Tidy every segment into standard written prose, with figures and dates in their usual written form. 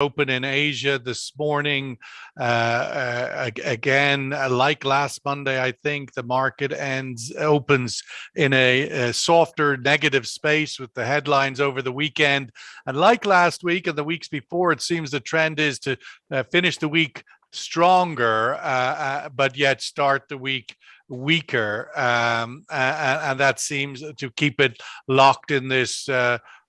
open in Asia this morning. Again, like last Monday, I think the market opens in a softer negative space with the headlines over the weekend. And like last week and the weeks before, it seems the trend is to finish the week stronger, but yet start the week weaker. And that seems to keep it locked in this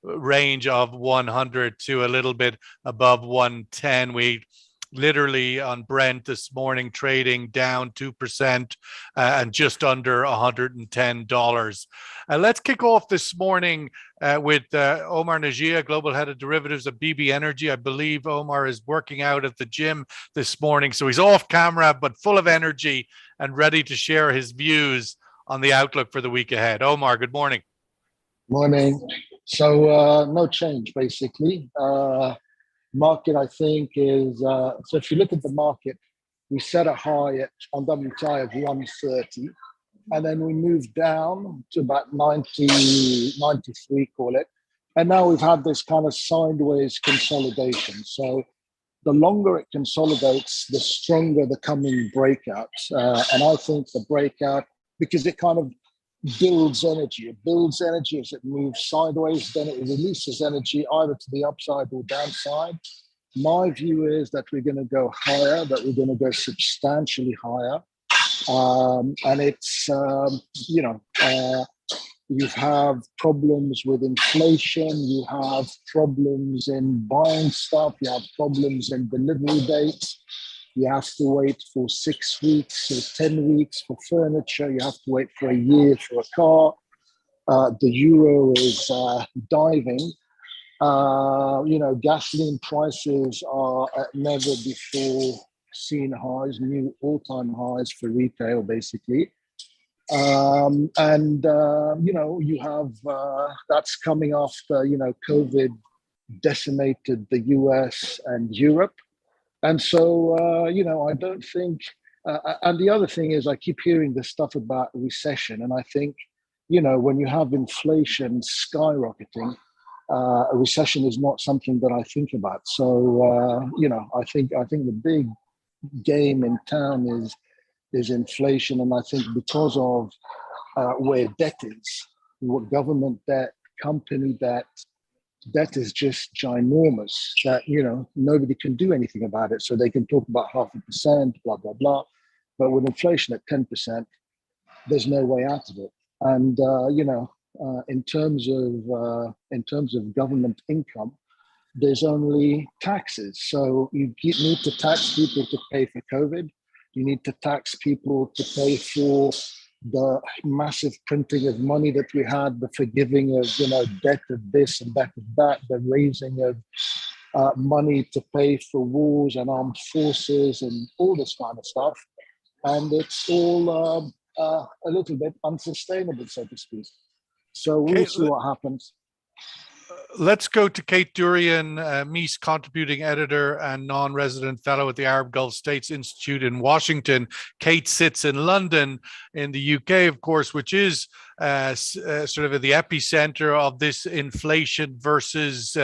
range of 100 to a little bit above 110. We literally on Brent this morning trading down 2% and just under $110. Let's kick off this morning with Omar Najia, Global Head of Derivatives at BB Energy. I believe Omar is working out at the gym this morning, so he's off camera but full of energy and ready to share his views on the outlook for the week ahead. Omar, good morning. Morning. So no change, basically. Market, I think, is so if you look at the market, we set a high on WTI of 130, and then we moved down to about 90, 93, call it. And now we've had this kind of sideways consolidation. So the longer it consolidates, the stronger the coming breakout. And I think the breakout, because it kind of builds energy. It builds energy as it moves sideways, then it releases energy either to the upside or downside. My view is that we're going to go higher, that we're going to go substantially higher. And it's, you have problems with inflation, you have problems in buying stuff, you have problems in delivery dates. You have to wait for 6 weeks or 10 weeks for furniture. You have to wait for a year for a car. The euro is diving. Gasoline prices are at never before seen highs, new all-time highs for retail, basically. You have that's coming after, COVID decimated the US and Europe. And so, I don't think, and the other thing is I keep hearing this stuff about recession. And I think, when you have inflation skyrocketing, a recession is not something that I think about. So, I think the big game in town is inflation. And I think because of where debt is, what government debt, company debt is just ginormous that, nobody can do anything about it. So they can talk about 0.5%, blah, blah, blah. But with inflation at 10%, there's no way out of it. And, in terms of government income, there's only taxes. So you need to tax people to pay for COVID. You need to tax people to pay for the massive printing of money that we had, the forgiving of, debt of this and debt of that, the raising of money to pay for wars and armed forces and all this kind of stuff. And it's all a little bit unsustainable, so to speak. So we'll see what happens. Let's go to Kate Durian, Mies contributing editor and non-resident fellow at the Arab Gulf States Institute in Washington. Kate sits in London in the UK, of course, which is sort of at the epicenter of this inflation versus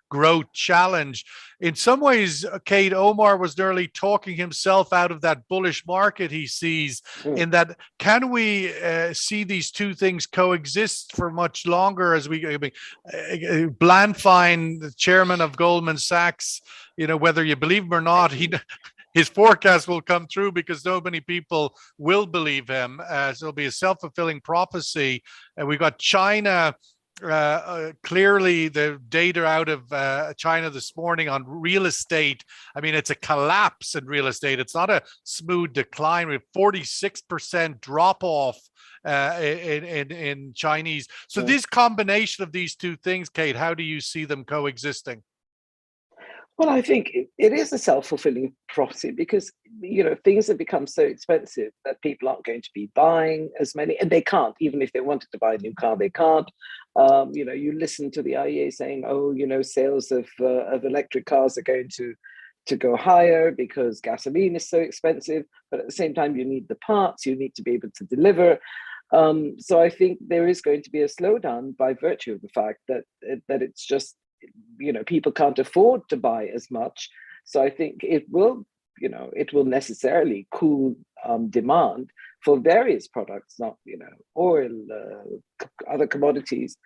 growth challenge. In some ways, Kate, Omar was nearly talking himself out of that bullish market he sees, in that can we see these two things coexist for much longer? As Blanfine, the chairman of Goldman Sachs, whether you believe him or not, his forecast will come through because so many people will believe him. So it'll be a self-fulfilling prophecy. And we've got China. Clearly, the data out of China this morning on real estate, I mean, it's a collapse in real estate. It's not a smooth decline. We have 46% drop off in Chinese. So this combination of these two things, Kate, how do you see them coexisting? Well, I think it is a self-fulfilling prophecy because, things have become so expensive that people aren't going to be buying as many, and they can't. Even if they wanted to buy a new car, they can't. You listen to the IEA saying, sales of electric cars are going to go higher because gasoline is so expensive. But at the same time, you need the parts, you need to be able to deliver. So I think there is going to be a slowdown by virtue of the fact that it's just people can't afford to buy as much. So I think it will necessarily cool demand for various products, not oil, other commodities,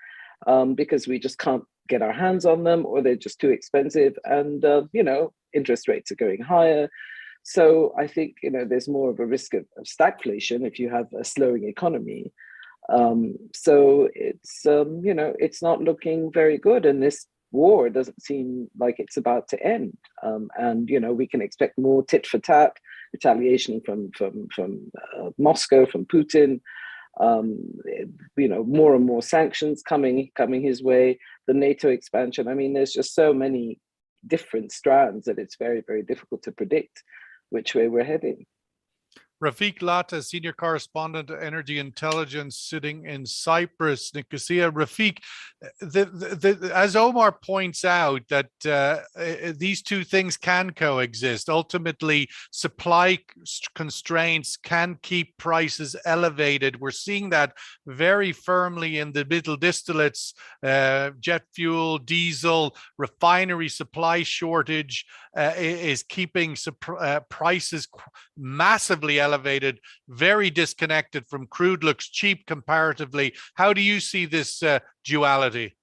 because we just can't get our hands on them, or they're just too expensive, and interest rates are going higher. So I think there's more of a risk of stagflation if you have a slowing economy. So it's not looking very good, and this war doesn't seem like it's about to end. And we can expect more tit for tat retaliation from Moscow, from Putin. More and more sanctions coming his way. The NATO expansion. I mean, there's just so many different strands that it's very, very difficult to predict which way we're heading. Rafiq Latta, senior correspondent at Energy Intelligence, sitting in Cyprus, Nicosia. Rafiq, as Omar points out, that these two things can coexist. Ultimately, supply constraints can keep prices elevated. We're seeing that very firmly in the middle distillates, jet fuel, diesel, refinery supply shortage is keeping prices massively elevated, very disconnected from crude, looks cheap comparatively. How do you see this duality?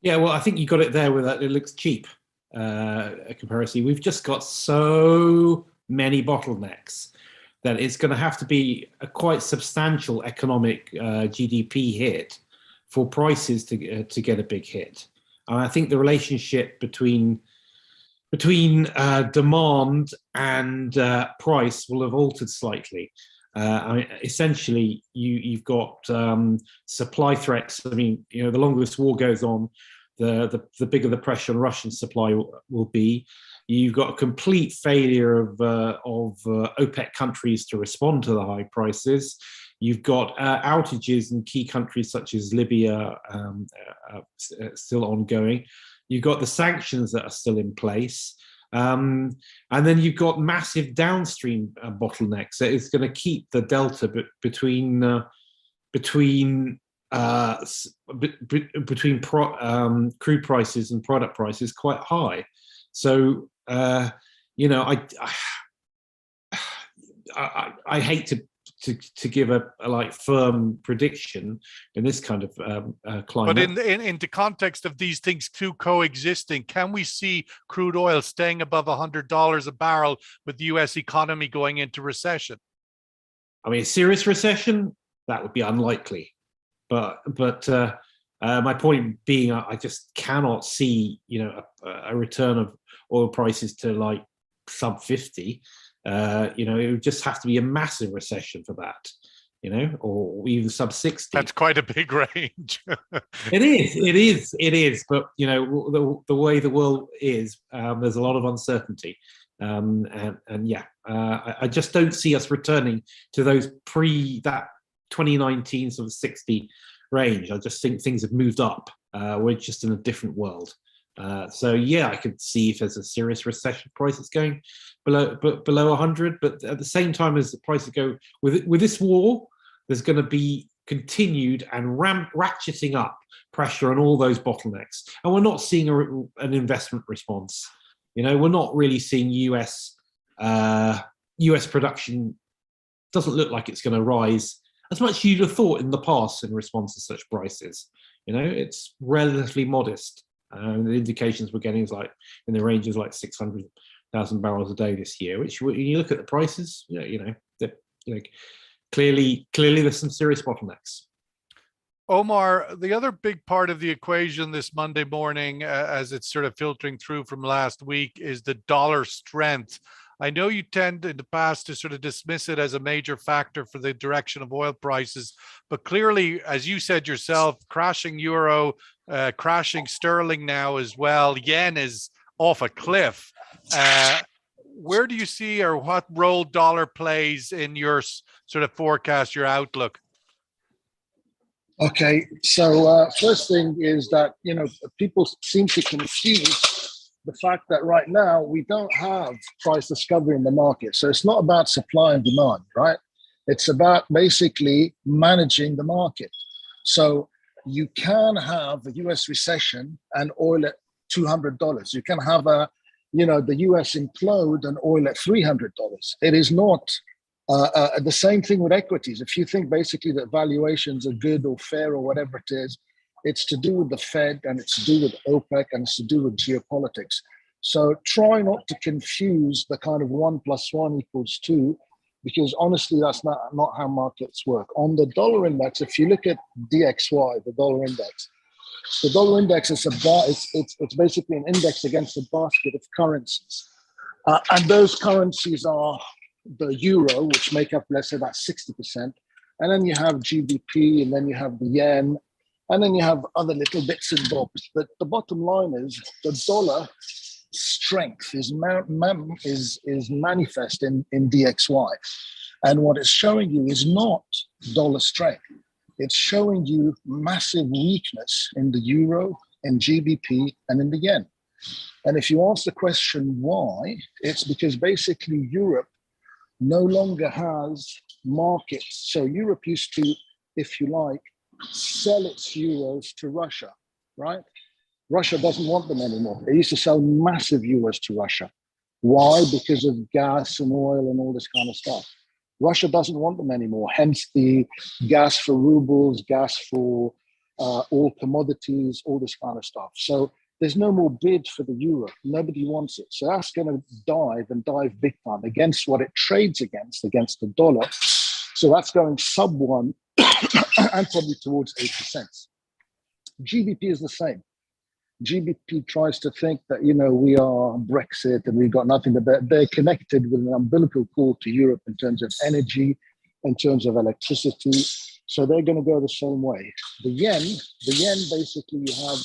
Yeah, well, I think you got it there with that. It looks cheap, a comparison. We've just got so many bottlenecks that it's going to have to be a quite substantial economic GDP hit for prices to get a big hit. And I think the relationship between demand and price will have altered slightly. Essentially, you've got supply threats. I mean, the longer this war goes on, the bigger the pressure on Russian supply will be. You've got a complete failure of OPEC countries to respond to the high prices. You've got outages in key countries such as Libya still ongoing. You've got the sanctions that are still in place. And then you've got massive downstream bottlenecks that is going to keep the delta between crude prices and product prices quite high. So, I hate to give a firm prediction in this kind of climate. But in the context of these things two coexisting, can we see crude oil staying above $100 a barrel with the US economy going into recession? I mean, a serious recession, that would be unlikely. But my point being, I just cannot see, a return of oil prices to like sub 50. It would just have to be a massive recession for that, or even sub 60. That's quite a big range. It is. But the way the world is, there's a lot of uncertainty, I just don't see us returning to those that 2019 sort of 60 range. I just think things have moved up. We're just in a different world. I could see if there's a serious recession, prices going below 100. But at the same time as the prices go with this war, there's going to be continued and ratcheting up pressure on all those bottlenecks, and we're not seeing an investment response. We're not really seeing US production. Doesn't look like it's going to rise as much as you'd have thought in the past in response to such prices. It's relatively modest. The indications we're getting is like in the range of like 600,000 barrels a day this year, which when you look at the prices, clearly there's some serious bottlenecks. Omar, the other big part of the equation this Monday morning, as it's sort of filtering through from last week, is the dollar strength. I know you tend in the past to sort of dismiss it as a major factor for the direction of oil prices, but clearly, as you said yourself, crashing euro, crashing sterling now as well, yen is off a cliff. Where do you see, or what role dollar plays in your sort of forecast, your outlook? Okay, so first thing is that, people seem to confuse the fact that right now we don't have price discovery in the market. So it's not about supply and demand, right? It's about basically managing the market. So you can have a US recession and oil $200. You can have the US implode and oil at $300. It is not the same thing with equities. If you think basically that valuations are good or fair or whatever it is, it's to do with the Fed and it's to do with OPEC and it's to do with geopolitics. So try not to confuse the kind of 1 + 1 = 2, because honestly, that's not how markets work. On the dollar index, if you look at DXY, the dollar index is it's basically an index against a basket of currencies. And those currencies are the euro, which make up, let's say, about 60%. And then you have GBP, and then you have the yen, and then you have other little bits and bobs. But the bottom line is the dollar strength is manifest in DXY. And what it's showing you is not dollar strength. It's showing you massive weakness in the euro, in GBP, and in the yen. And if you ask the question why, it's because basically Europe no longer has markets. So Europe used to, if you like, sell its euros to Russia, right? Russia doesn't want them anymore. They used to sell massive euros to Russia. Why? Because of gas and oil and all this kind of stuff. Russia doesn't want them anymore. Hence the gas for rubles, gas for all commodities, all this kind of stuff. So there's no more bid for the euro. Nobody wants it. So that's going to dive big time against what it trades against the dollar. So that's going sub 1 and probably towards 8%. GBP is the same. GBP tries to think that, we are Brexit and we've got nothing, but they're connected with an umbilical cord to Europe in terms of energy, in terms of electricity. So they're going to go the same way. The yen basically you have,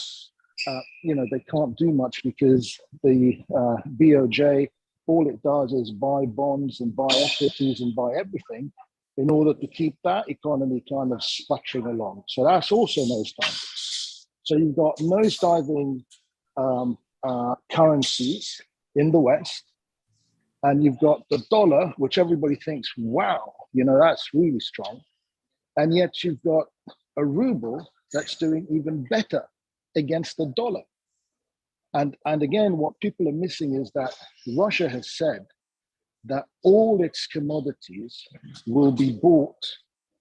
they can't do much because the BOJ, all it does is buy bonds and buy equities and buy everything in order to keep that economy kind of sputtering along. So that's also nosediving. So you've got nosediving currencies in the West, and you've got the dollar, which everybody thinks, wow, that's really strong. And yet you've got a ruble that's doing even better against the dollar. And again, what people are missing is that Russia has said that all its commodities will be bought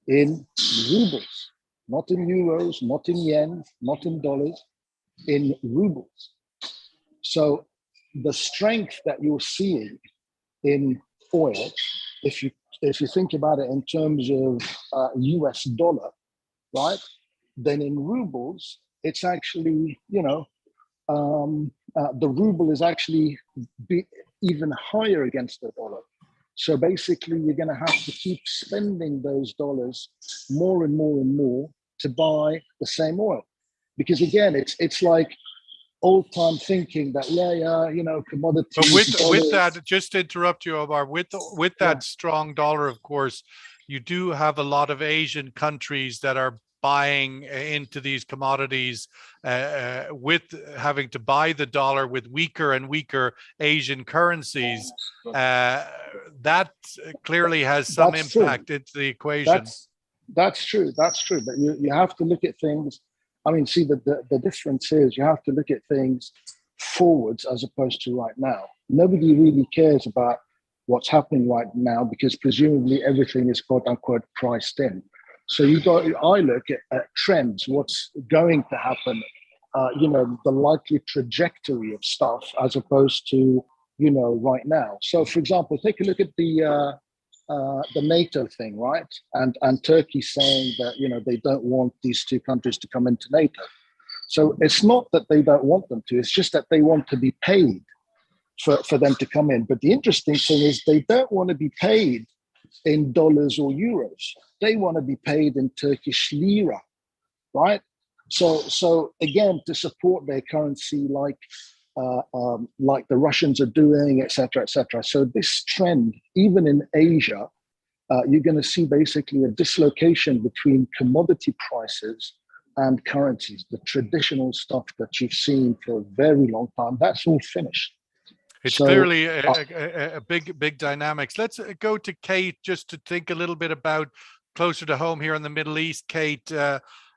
in rubles, not in euros, not in yen, not in dollars, in rubles. So the strength that you're seeing in oil, if you think about it in terms of US dollar, right, then in rubles, it's actually, the ruble is actually even higher against the dollar. So basically, you're going to have to keep spending those dollars more and more and more to buy the same oil. Because again, it's like old-time thinking that, commodities. But with that, just to interrupt you, Omar, with that strong dollar, of course, you do have a lot of Asian countries that are buying into these commodities with having to buy the dollar with weaker and weaker Asian currencies. That clearly has some impact into the equation. That's true. But you have to look at things. I mean, see, the difference is you have to look at things forwards as opposed to right now. Nobody really cares about what's happening right now because presumably everything is quote unquote priced in. So I look at trends, what's going to happen, the likely trajectory of stuff as opposed to, right now. So for example, take a look at the NATO thing, right? And Turkey saying that, they don't want these two countries to come into NATO. So it's not that they don't want them to, it's just that they want to be paid for them to come in. But the interesting thing is they don't want to be paid in dollars or euros. They want to be paid in Turkish lira, right? So again, to support their currency like the Russians are doing, et cetera, et cetera. So this trend, even in Asia, you're going to see basically a dislocation between commodity prices and currencies. The traditional stuff that you've seen for a very long time, that's all finished. It's clearly a big dynamics. Let's go to Kate just to think a little bit about closer to home here in the Middle East. Kate,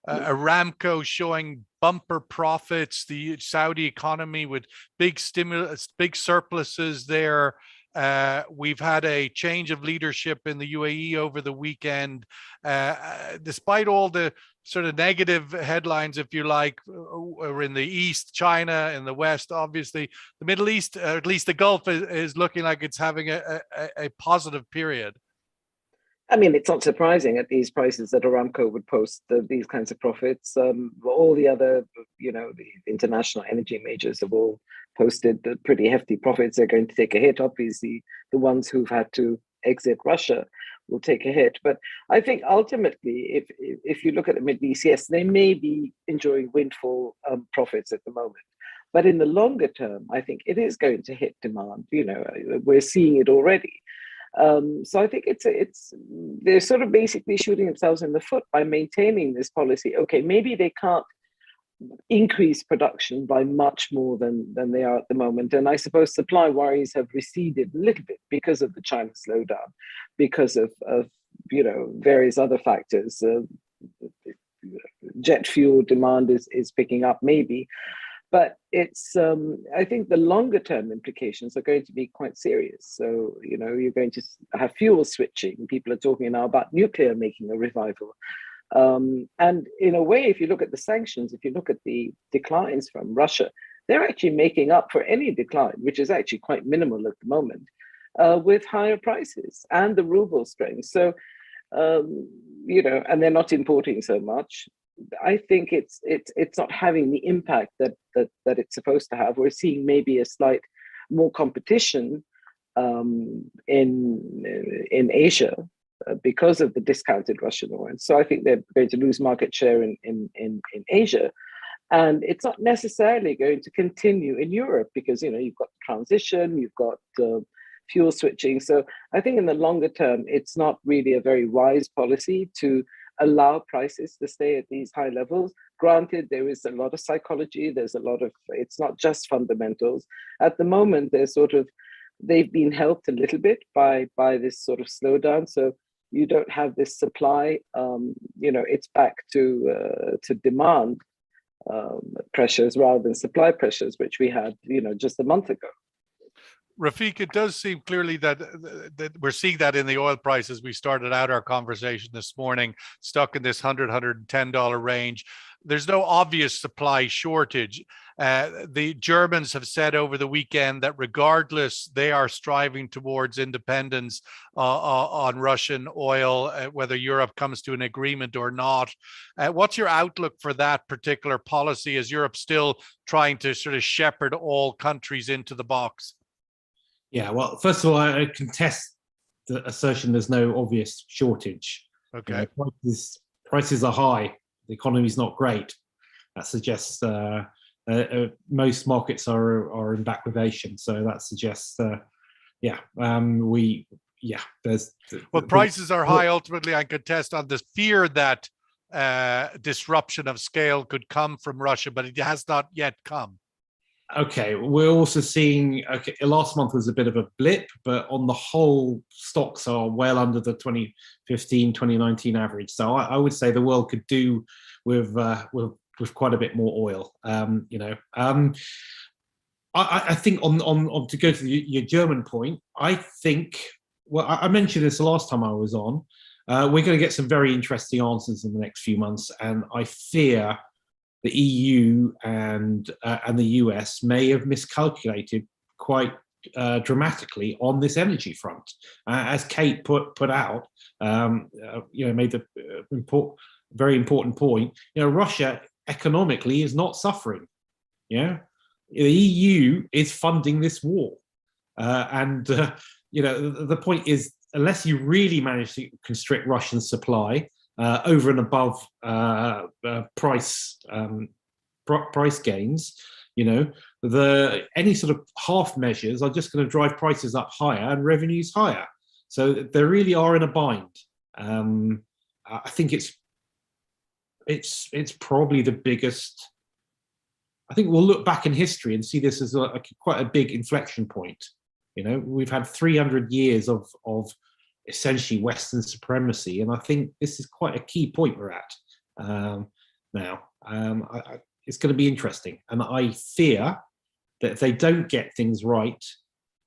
Aramco showing bumper profits, the Saudi economy with big stimulus, big surpluses there. We've had a change of leadership in the UAE over the weekend. Despite all the sort of negative headlines, if you like, or in the East, China, in the West, obviously, the Middle East, or at least the Gulf, is looking like it's having a positive period. I mean, it's not surprising at these prices that Aramco would post these kinds of profits. All the other, the international energy majors have all posted pretty hefty profits. They're going to take a hit. Obviously, the ones who've had to exit Russia will take a hit. But I think ultimately, if you look at the Middle East, yes, they may be enjoying windfall profits at the moment. But in the longer term, I think it is going to hit demand. We're seeing it already. So I think they're sort of basically shooting themselves in the foot by maintaining this policy. Okay, maybe they can't increase production by much more than they are at the moment. And I suppose supply worries have receded a little bit because of the China slowdown, because of various other factors. Jet fuel demand is picking up maybe. But it's, I think the longer term implications are going to be quite serious. So, you're going to have fuel switching. People are talking now about nuclear making a revival. And in a way, if you look at the sanctions, if you look at the declines from Russia, they're actually making up for any decline, which is actually quite minimal at the moment, with higher prices and the ruble strength. So, and they're not importing so much. I think it's not having the impact that it's supposed to have. We're seeing maybe a slight more competition in Asia because of the discounted Russian oil. So I think they're going to lose market share in Asia, and it's not necessarily going to continue in Europe because you've got the transition, you've got fuel switching. So I think in the longer term, it's not really a very wise policy to allow prices to stay at these high levels. Granted, there is a lot of psychology. There's a lot of, it's not just fundamentals. At the moment, they've been helped a little bit by this sort of slowdown. So you don't have this supply, it's back to demand pressures rather than supply pressures, which we had, just a month ago. Rafiq, it does seem clearly that we're seeing that in the oil prices. We started out our conversation this morning stuck in this $100, $110 range. There's no obvious supply shortage. The Germans have said over the weekend that regardless, they are striving towards independence on Russian oil, whether Europe comes to an agreement or not. What's your outlook for that particular policy? Is Europe still trying to sort of shepherd all countries into the box? Yeah, well, first of all, I contest the assertion there's no obvious shortage. Okay. Prices are high. The economy is not great. That suggests most markets are in backwardation. So that suggests, there's. Prices are high. Ultimately, I contest on this fear that disruption of scale could come from Russia, but it has not yet come. Okay, we're also seeing, last month was a bit of a blip, but on the whole, stocks are well under the 2015, 2019 average. So I would say the world could do with quite a bit more oil. I think on to go to your German point, I think, I mentioned this the last time I was on, we're going to get some very interesting answers in the next few months, and I fear the EU and the US may have miscalculated quite dramatically on this energy front. As Kate put out, made the very important point. Russia economically is not suffering. The EU is funding this war, and the point is, unless you really manage to constrict Russian supply over and above price gains, any sort of half measures are just going to drive prices up higher and revenues higher. So they really are in a bind. I think it's probably the biggest. I think we'll look back in history and see this as quite a big inflection point. We've had 300 years of essentially Western supremacy, and I think this is quite a key point we're at now. it's going to be interesting. And I fear that if they don't get things right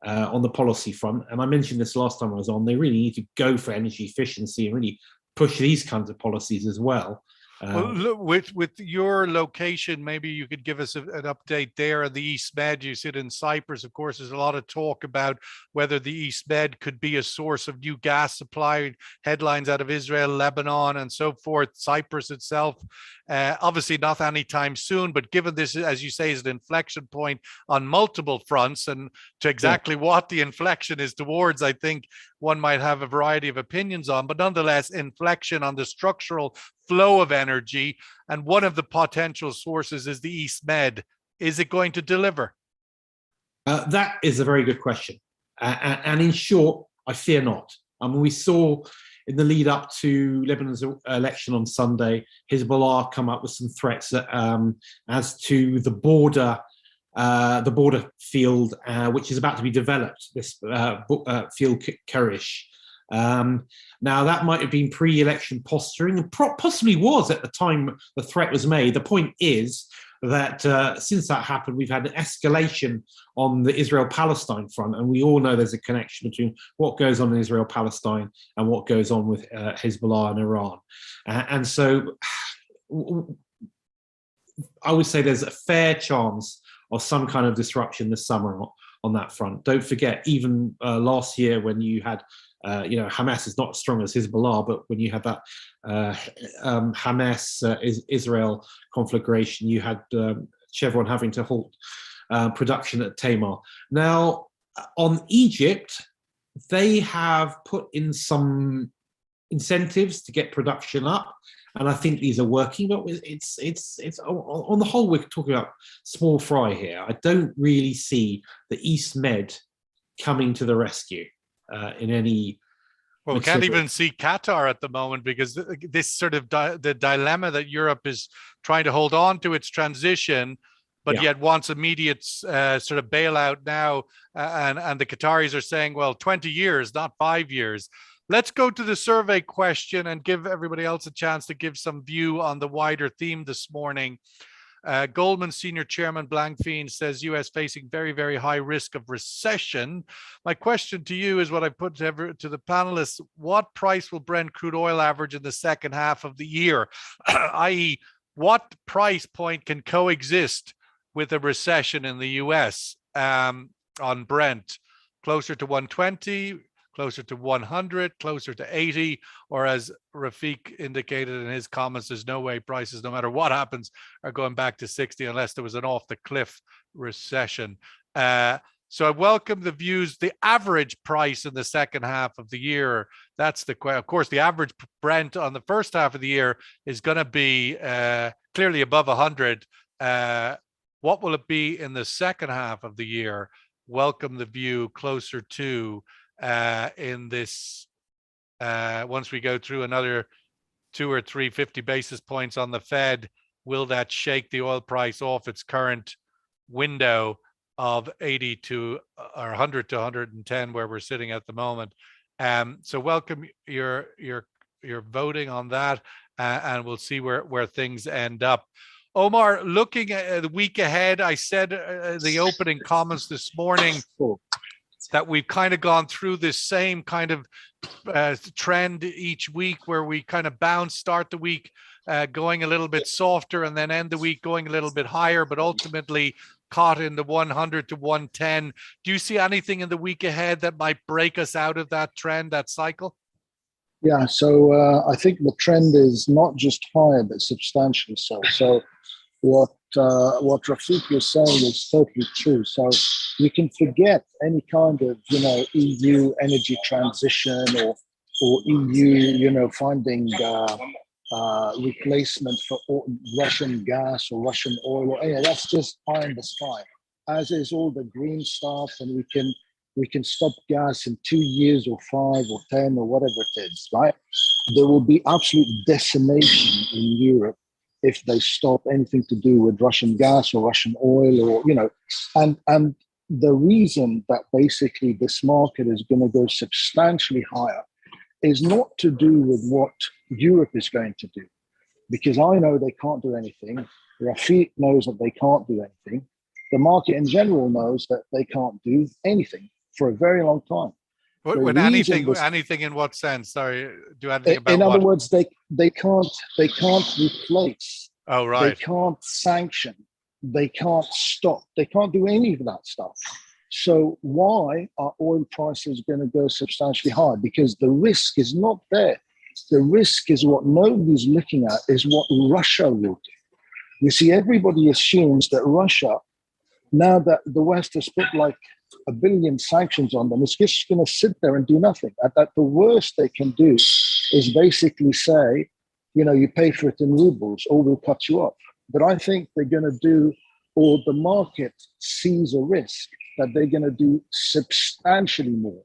on the policy front, and I mentioned this last time I was on, they really need to go for energy efficiency and really push these kinds of policies as well. Well, look, with your location, maybe you could give us an update there on the East Med. You sit in Cyprus, of course. There's a lot of talk about whether the East Med could be a source of new gas supply. Headlines out of Israel, Lebanon, and so forth. Cyprus itself, obviously not anytime soon. But given this, as you say, is an inflection point on multiple fronts, and to exactly what the inflection is towards, I think one might have a variety of opinions on. But nonetheless, inflection on the structural flow of energy, and one of the potential sources is the East Med. Is it going to deliver? That is a very good question. And in short, I fear not. I mean, we saw in the lead up to Lebanon's election on Sunday, Hezbollah come up with some threats as to the border field, which is about to be developed, this field Karish. Now, that might have been pre-election posturing, and possibly was at the time the threat was made. The point is that since that happened, we've had an escalation on the Israel-Palestine front, and we all know there's a connection between what goes on in Israel-Palestine and what goes on with Hezbollah and Iran. And so I would say there's a fair chance of some kind of disruption this summer on that front. Don't forget, even last year when you had Hamas is not as strong as Hezbollah, but when you had that Hamas-Israel conflagration, you had Chevron having to halt production at Tamar. Now, on Egypt, they have put in some incentives to get production up, and I think these are working. But it's on the whole, we're talking about small fry here. I don't really see the East Med coming to the rescue in any. Well, we can't even see Qatar at the moment, because this sort of the dilemma that Europe is trying to hold on to its transition, but yet wants immediate sort of bailout now. And the Qataris are saying, well, 20 years, not 5 years. Let's go to the survey question and give everybody else a chance to give some view on the wider theme this morning. Goldman Senior Chairman Blankfein says US facing very, very high risk of recession. My question to you is what I put to the panelists. What price will Brent crude oil average in the second half of the year? i.e., what price point can coexist with a recession in the US on Brent? Closer to 120, closer to 100, closer to 80, or as Rafiq indicated in his comments, there's no way prices, no matter what happens, are going back to 60 unless there was an off-the-cliff recession. So I welcome the views. The average price in the second half of the year, that's the question. Of course, the average Brent on the first half of the year is going to be clearly above 100. What will it be in the second half of the year? Welcome the view closer to in this once we go through another 2 or 3 50 basis points on the Fed, will that shake the oil price off its current window of 80 to or 100 to 110 where we're sitting at the moment? So welcome your voting on that, and we'll see where things end up. Omar, looking at the week ahead, I said the opening comments this morning that we've kind of gone through this same kind of trend each week, where we kind of bounce, start the week going a little bit softer and then end the week going a little bit higher, but ultimately caught in the 100 to 110. Do you see anything in the week ahead that might break us out of that trend, that cycle? Yeah, so I think the trend is not just higher, but substantially so. So what Rafiq was saying is totally true. So we can forget any kind of EU energy transition or EU finding replacement for Russian gas or Russian oil. That's just pie in the sky. As is all the green stuff, and we can stop gas in 2 years or 5 or 10 or whatever it is. Right? There will be absolute decimation in Europe if they stop anything to do with Russian gas or Russian oil, or and the reason that basically this market is going to go substantially higher is not to do with what Europe is going to do, because I know they can't do anything. Rafiq knows that they can't do anything. The market in general knows that they can't do anything for a very long time. When anything in what sense? Sorry, do anything about in other what? words, they can't replace. Oh, They right. can't sanction. They can't stop. They can't do any of that stuff. So why are oil prices going to go substantially higher? Because the risk is not there. The risk is what nobody's looking at is what Russia will do. You see, everybody assumes that Russia, now that the West has put like 1 billion sanctions on them, it's just going to sit there and do nothing. At the worst they can do is basically say, you know, you pay for it in rubles or we'll cut you off. But I think they're going to do, or the market sees a risk that they're going to do substantially more.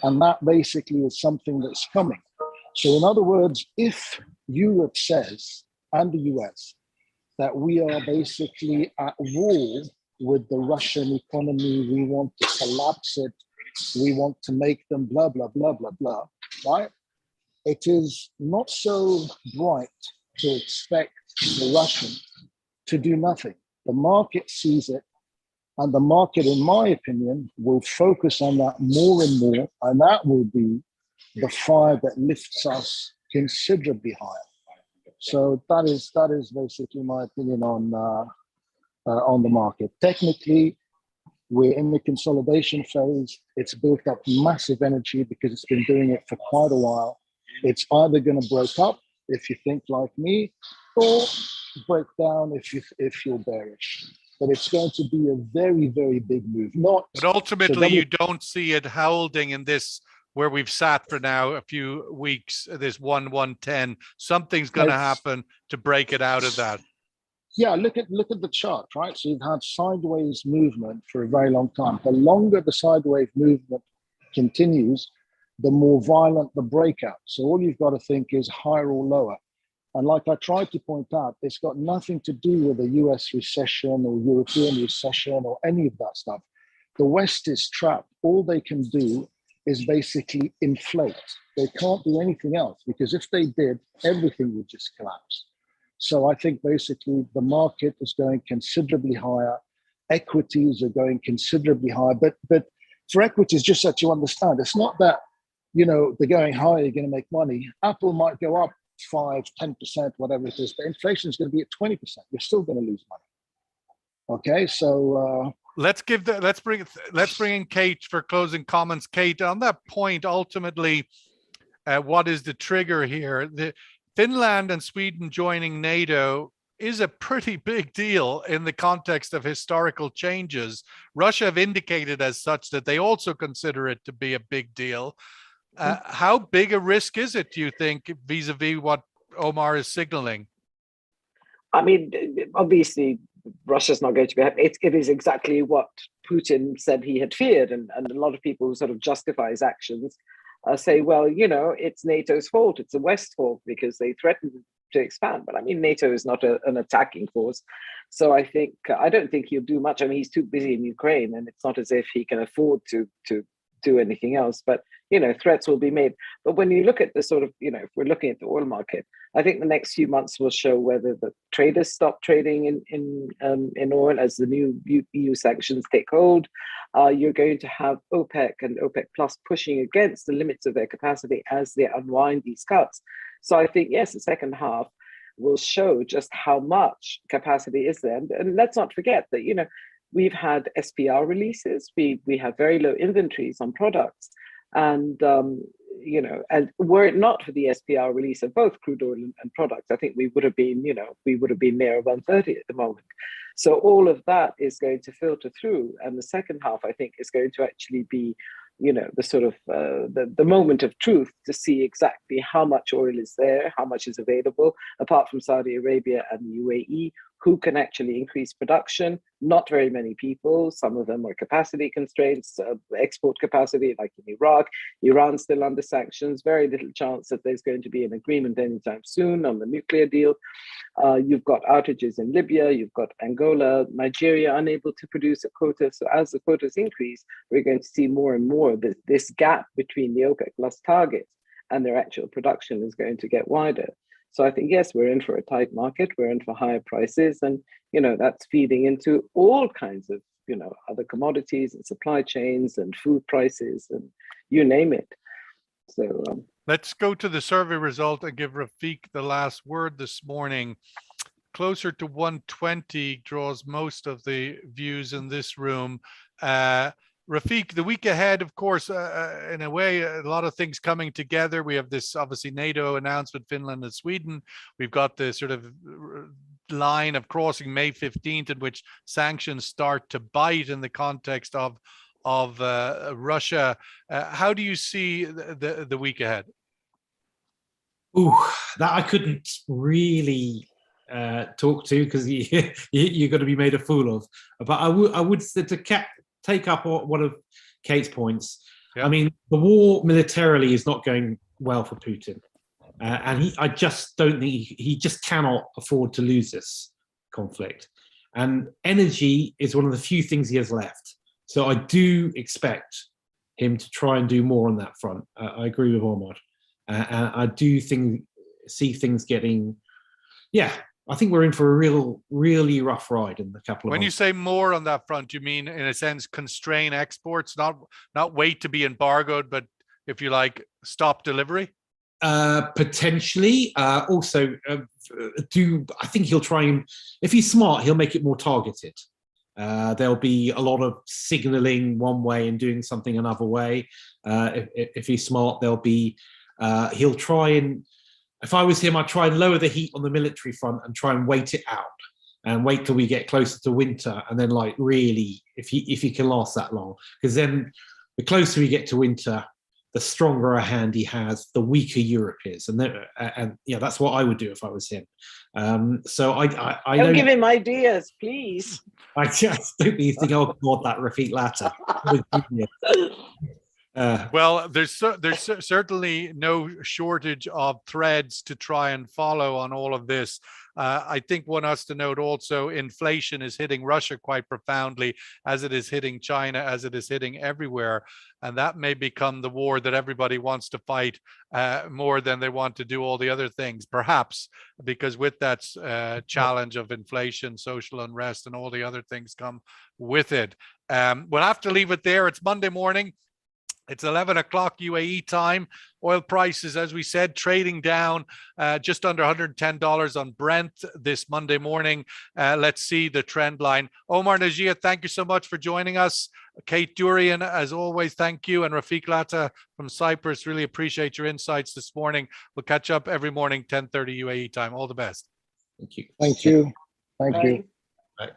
And that basically is something that's coming. So in other words, if Europe says, and the US, that we are basically at war with the Russian economy, we want to collapse it, we want to make them blah, blah, blah, blah, blah, right? It is not so bright to expect the Russians to do nothing. The market sees it, and the market, in my opinion, will focus on that more and more, and that will be the fire that lifts us considerably higher. So that is basically my opinion on the market. Technically, we're in the consolidation phase. It's built up massive energy because it's been doing it for quite a while. It's either going to break up if you think like me, or break down if you're bearish. But it's going to be a very, very big move. But ultimately, you don't see it holding in this where we've sat for now a few weeks. This 110. Something's going to happen to break it out of that. Yeah, look at the chart, right? So you've had sideways movement for a very long time. The longer the sideways movement continues, the more violent the breakout. So all you've got to think is higher or lower. And like I tried to point out, it's got nothing to do with a US recession or European recession or any of that stuff. The West is trapped. All they can do is basically inflate. They can't do anything else, because if they did, everything would just collapse. So I think basically the market is going considerably higher. Equities are going considerably higher. But for equities, just so you understand, it's not that, you know, they're going higher, you're going to make money. Apple might go up 5, 10%, whatever it is, but inflation is going to be at 20%. You're still going to lose money. Okay, so let's bring in Kate for closing comments. Kate, on that point, ultimately, what is the trigger here? Finland and Sweden joining NATO is a pretty big deal in the context of historical changes. Russia have indicated as such that they also consider it to be a big deal. How big a risk is it, do you think, vis-a-vis what Omar is signaling? I mean, obviously, Russia's not going to be happy. It is exactly what Putin said he had feared. And a lot of people who sort of justify his actions say, well, you know, it's NATO's fault. It's the West's fault because they threatened to expand. But I mean, NATO is not an attacking force. So I don't think he'll do much. I mean, he's too busy in Ukraine, and it's not as if he can afford to do anything else. But, you know, threats will be made. But when you look at the sort of, you know, if we're looking at the oil market, I think the next few months will show whether the traders stop trading in oil as the new EU sanctions take hold. You're going to have OPEC and OPEC Plus pushing against the limits of their capacity as they unwind these cuts. So I think, yes, the second half will show just how much capacity is there. And let's not forget that, you know, we've had SPR releases. We have very low inventories on products. And, you know, and were it not for the SPR release of both crude oil and products, I think we would have been, you know, near 130 at the moment. So all of that is going to filter through. And the second half, I think, is going to actually be, you know, the sort of the moment of truth to see exactly how much oil is there, how much is available, apart from Saudi Arabia and the UAE, who can actually increase production. Not very many people. Some of them are capacity constraints, export capacity, like in Iraq. Iran's still under sanctions. Very little chance that there's going to be an agreement anytime soon on the nuclear deal. You've got outages in Libya. You've got Angola, Nigeria unable to produce a quota. So as the quotas increase, we're going to see more and more this gap between the OPEC Plus targets and their actual production is going to get wider. So I think, yes, we're in for a tight market. We're in for higher prices. And, that's feeding into all kinds of, other commodities and supply chains and food prices and you name it. So let's go to the survey result and give Rafiq the last word this morning. Closer to 120 draws most of the views in this room. Rafiq, the week ahead, of course, in a way, a lot of things coming together. We have this, obviously, NATO announcement, Finland and Sweden. We've got the sort of line of crossing May 15th, in which sanctions start to bite in the context of Russia. How do you see the week ahead? Ooh, that I couldn't really talk to, because you're going to be made a fool of. But I would take up one of Kate's points. Yeah. I mean, the war militarily is not going well for Putin, and I just don't think he just cannot afford to lose this conflict. And energy is one of the few things he has left. So I do expect him to try and do more on that front. I agree with Omar. And I do see things getting, I think we're in for a really rough ride in a couple of months. When you say more on that front, you mean, in a sense, constrain exports, not wait to be embargoed, but, if you like, stop delivery? Potentially. Also, I think he'll try and, if he's smart, he'll make it more targeted. There'll be a lot of signaling one way and doing something another way. If he's smart, he'll try and, if I was him, I'd try and lower the heat on the military front and try and wait it out and wait till we get closer to winter. And then, like, really, if he can last that long, because then the closer we get to winter, the stronger a hand he has, the weaker Europe is. And that's what I would do if I was him. So I don't give him ideas, please. I just don't think, oh God, that Rafiq Latta. Well, there's certainly no shortage of threads to try and follow on all of this. I think one has to note also, inflation is hitting Russia quite profoundly, as it is hitting China, as it is hitting everywhere. And that may become the war that everybody wants to fight more than they want to do all the other things, perhaps, because with that challenge of inflation, social unrest, and all the other things come with it. We'll have to leave it there. It's Monday morning. It's 11 o'clock UAE time. Oil prices, as we said, trading down just under $110 on Brent this Monday morning. Let's see the trend line. Omar Najia, thank you so much for joining us. Kate Durian, as always, thank you. And Rafiq Latta from Cyprus, really appreciate your insights this morning. We'll catch up every morning, 10:30 UAE time. All the best. Thank you. Thank you. Thank you.